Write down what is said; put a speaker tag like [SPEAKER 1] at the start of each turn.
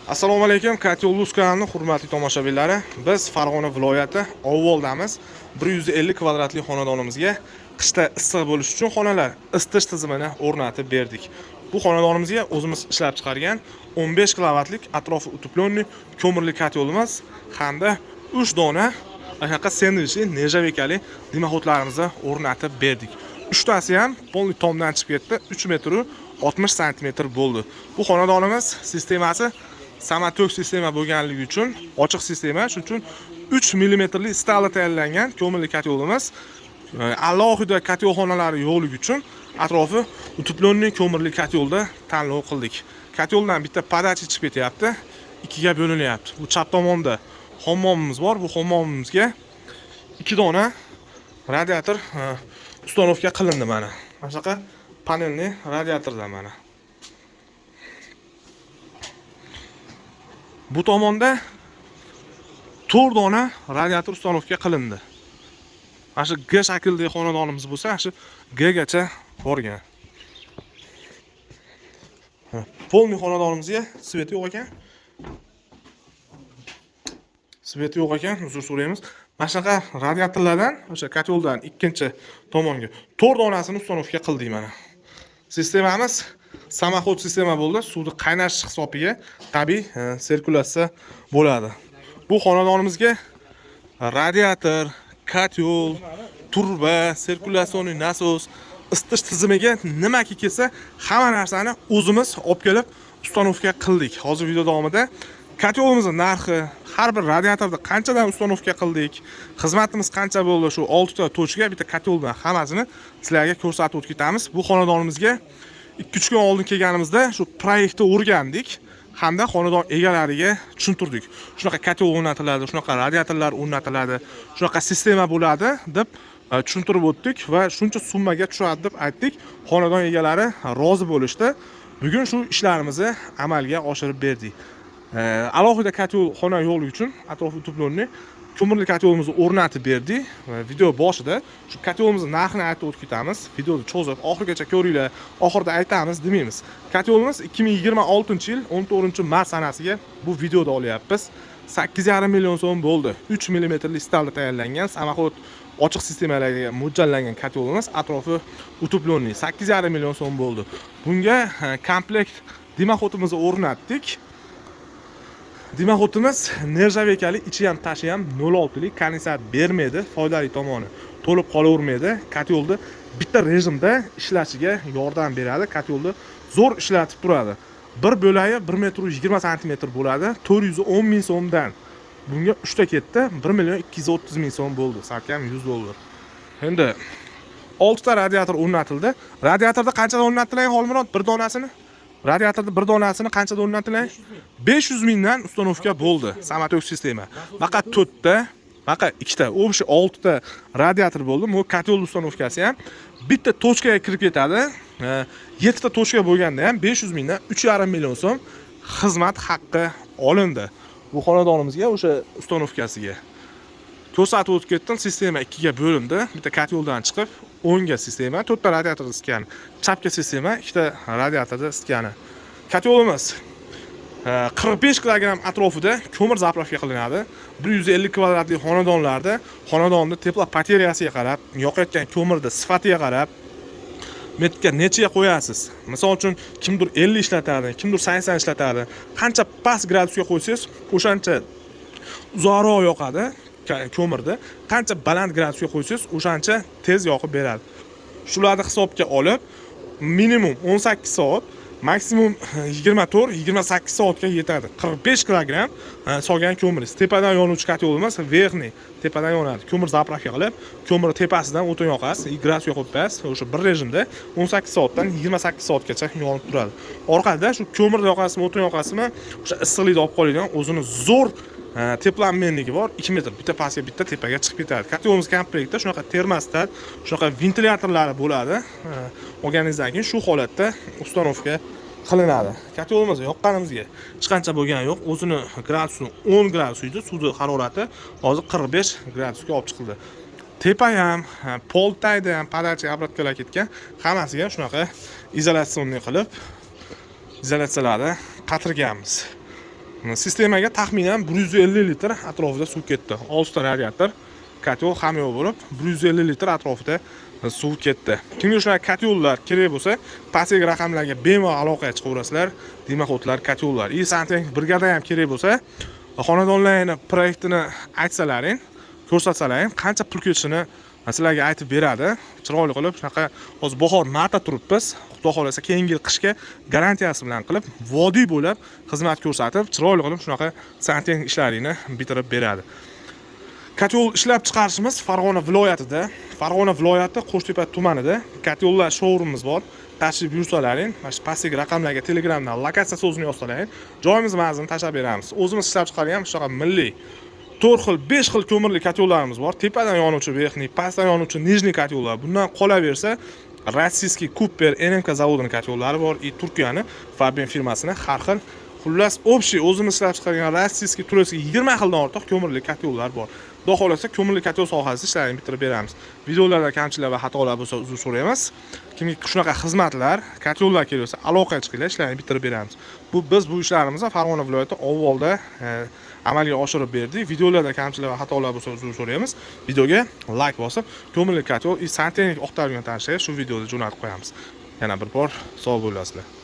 [SPEAKER 1] Assalomu alaykum, Katyol.uz kanalining hurmatli tomoshabinlari. Biz Farg'ona viloyati Ovoldamiz. 150 kvadratli xonadonimizga qishda issiq bo'lish uchun xonalar isitish tizimini o'rnatib berdik. Bu xonadonimizga o'zimiz ishlab chiqargan 15 kilovatlik atrofi utepленный ko'mirli katyolimiz hamda 3 dona anaqa sendvichli nejavekali dimoxodlarimizni o'rnatib berdik. 3tasi ham polni tomdan chiqib ketdi. 3 metr 60 santimetr bo'ldi. Bu xonadonimiz sistemasi Samatok sistema bo'lganligi uchun ochiq sistema, shuning uchun 3 mm li stali tayyorlangan ko'mirli katyolimiz. Alohida katyolxonalari yo'qligi uchun atrofi utepленный ko'mirli katyolda tanlov qildik. Katyoldan bitta podachi chiqib ketyapti, ikkiga bo'linyapti. Bu chap tomonda hammomimiz bor. Bu hammomimizga 2 dona radiator ustanovka qilindi mana. Mana shunaqa panelli radiatordan mana. Bu tomonda 4 dona radiator ustanovka qilindi. Mana shu G shaklli xonadonimiz bo'lsa, shu G gacha borgan. Polni xonadonimizga svet yo'q ekan. Svet yo'q ekan, uzr so'raymiz. Mana shunaqa radiatorlardan, o'sha katyoldan ikkinchi tomonga 4 donasini ustanovka qildik mana. Sistemamiz samoxod sistema bo'ldi. Suvni qaynash hisobiga tabiiy sirkulyatsiya bo'ladi. Bu xonadonimizga radiator, katyol, turba, sirkulyatsion nasos, isitish tizimiga nimaki kelsa, hamma narsani o'zimiz olib kelib ustanovka qildik. Hozir video davomida katyolimizning narxi, har bir radiatorda qanchadan ustanovka qildik, xizmatimiz qancha bo'ldi, shu 6 ta tochka bitta katyoldan hammasini sizlarga ko'rsatib o'tib ketamiz. Bu xonadonimizga 2-3 kun oldin kelganimizda shu proyektni o'rgandik hamda xonadon egalariga tushuntirdik. Shunaqa katyol o'rnatiladi, shunaqa radiatorlar o'rnatiladi, shunaqa sistema bo'ladi deb tushuntirib o'tdik va shuncha summaga tushadi deb aytdik. Xonadon egalari rozi bo'lishdi. Bugun shu ishlarimizni amalga oshirib berdik. Alohida katyol xona yo'qligi uchun atrofi utepленный ko'mirli katyolimizni o'rnatib berdik. Video boshida shu katyolimizni narxini aytib o'tib ketamiz. Videoni cho'zib oxirigacha ko'ringlar, oxirida aytamiz demaymiz. Katyolimiz 2026-yil 14-mart sanasiga bu videoda olyapmiz. 8,5 million so'm bo'ldi. 3 mm li stalda tayyorlangan samoxod ochiq sistemalarga mo'ljallangan katyolimiz atrofi utepленный 8,5 million so'm bo'ldi. Bunga komplekt dimoxodimizni o'rnatdik. Dimoxodimiz nerjavekali, ichi ham tashi ham 0,6 lik kondensat bermaydi, foydali tomoni to'lib qolavermaydi. Katyolni bitta rejimda ishlashiga yordam beradi. Katyolni zo'r ishlatib turadi. Bir bo'lagi 1 metr 20 santimetr bo'ladi. 410 ming so'mdan bunga 3 ta ketdi, 1 million 230 ming so'm bo'ldi. Salkam $100. Endi 6 ta radiator o'rnatildi. Radiatorda qanchadan o'rnatilgan Xolmurod bir donasini? Radiatorda bir donasini qanchadan o'rnatilgan? 500 mingdan ustanovka bo'ldi. Samatok sistema. Faqat 4 ta, faqat 2 ta, o'sha 6 ta radiator bo'ldi. Bu katyol ustanovkasi ham bitta tochkaga kirib ketadi. 7 ta tochka bo'lganda ham 500 mingdan 3,5 million so'm xizmat haqqi olindi. Bu xonadonimizga o'sha ustanovkasiga ko'rsatib o'tib ketdim. Sistema 2 ga bo'lindi. Bitta katyoldan chiqib, o'ngga sistema, 4 ta radiator isitgani, chapga sistema, 2 ta radiatorda isitgani. Katyolimiz 45 kilogramm atrofida ko'mir zapravka qilinadi. 150 kvadratli xonadonlarda xonadonni teplo batareyasiga qarab, yoqayotgan ko'mirda sifatiga qarab metrga nechaga qo'yasiz. Misol uchun kimdir 50 ishlatadi, kimdir 80 ishlatadi. Qancha past gradusga qo'ysangiz, o'shancha uzoqroq yoqadi ko'mirda. Qancha baland gradusga qo'ysangiz, o'shancha tez yoqib beradi. Shularni hisobga olib, minimum 18 soat, maksimum 24-28 soatga yetadi. 45 kilogramm solgan ko'miringiz. Tepadan yonuvchi katyolimiz verniy, tepadan yonadi. Ko'mir zapravka qilib, ko'mir tepasidan o'tin yoqasiz, gradusga qo'yasiz. O'sha bir rejimda 18 soatdan 28 soatgacha yonib turadi. Orqada shu ko'mirda yoqasizmi, o'tin yoqasizmi, o'sha issiqlikni olib qoladigan o'zini zo'r teplanmenligi bor. 2 metr bitta pastga, bitta tepaga chiqib ketadi. Katyolimiz komplektda shunaqa termostat, shunaqa ventilyatorlari bo'ladi. Olganingizdan keyin shu holatda ustanovka qilinadi. Katyolimiz yoqqanimizga hech qancha bo'lgani yo'q. O'zini gradusini 10 gradus edi, suvning harorati hozir 45 gradusga olib chiqildi. Tepa ham, poltayda ham podachi obratkalar ketgan. Hammasiga shunaqa izolyatsionni qilib izolyatsiyalarni qatirganmiz. Sistemaga taxminan 150 litr atrofida suv ketdi. 6 ta radiator, kotel hamma bo'lib 150 litr atrofida suv ketdi. Kimga shunaqa kotellar kerak bo'lsa, pastdagi raqamlarga bemalol aloqaga chiqaverasizlar. Dimoxodlar, kotellar, santexnik brigada ham kerak bo'lsa, xonadonlarning proyektini aytsalaring, ko'rsatsalar, qancha pul ketishini sizlarga aytib beradi. Chiroyli qilib shunaqa hozir bahor marta turibmiz. Xudo xolasa keyingi yil qishga garantiyasi bilan qilib, vodiy bo'ylab xizmat ko'rsatib, chiroyli qilib shunaqa santexnik ishlarini bitirib beradi. Kotel ishlab chiqarishimiz Farg'ona viloyatida, Farg'ona viloyati Qo'shtepa tumanida kotellar showroomimiz bor. Tashrif buyursalaring, mana shu pastdagi raqamlarga Telegramdan lokatsiya so'zini yozsalaring, joyimiz ma'zini tashlab beramiz. O'zimiz ishlab chiqargan shunaqa milliy 4 xil, 5 xil ko'mirli kotellarimiz bor. Tepadan yonuvchi verniy, pastdan yonuvchi nijniy kotellar. Bundan qolaversa, Rossiyskiy Cooper NMK zavodining kotellari bor, Turkiyani Fabian firmasini har xil. Xullas, общий o'zimiz ishlab chiqargan Rossiyskiy, Turkiy 20 xildan ortiq ko'mirli kotellar bor. Xudo xolasa ko'mirli kotel sohasida ishlarini bitirib beramiz. Videolarda kamchiliklar va xatolar bo'lsa uzr so'raymiz. Kimga shunaqa xizmatlar, kotellar kelsa, aloqaga chiqinglar, ishlarini bitirib beramiz. Biz bu ishlarimizni Farg'ona viloyati avvalda amalga oshirib berdik. Videolarda kamchiliklar va xatolar bo'lsa uzr so'raymiz. Videoga like bosib, ko'mirli kotel, santexnik oqtargan tanishlarga shu videoda jo'natib qo'yamiz. Yana bir bor sog' bo'lasizlar.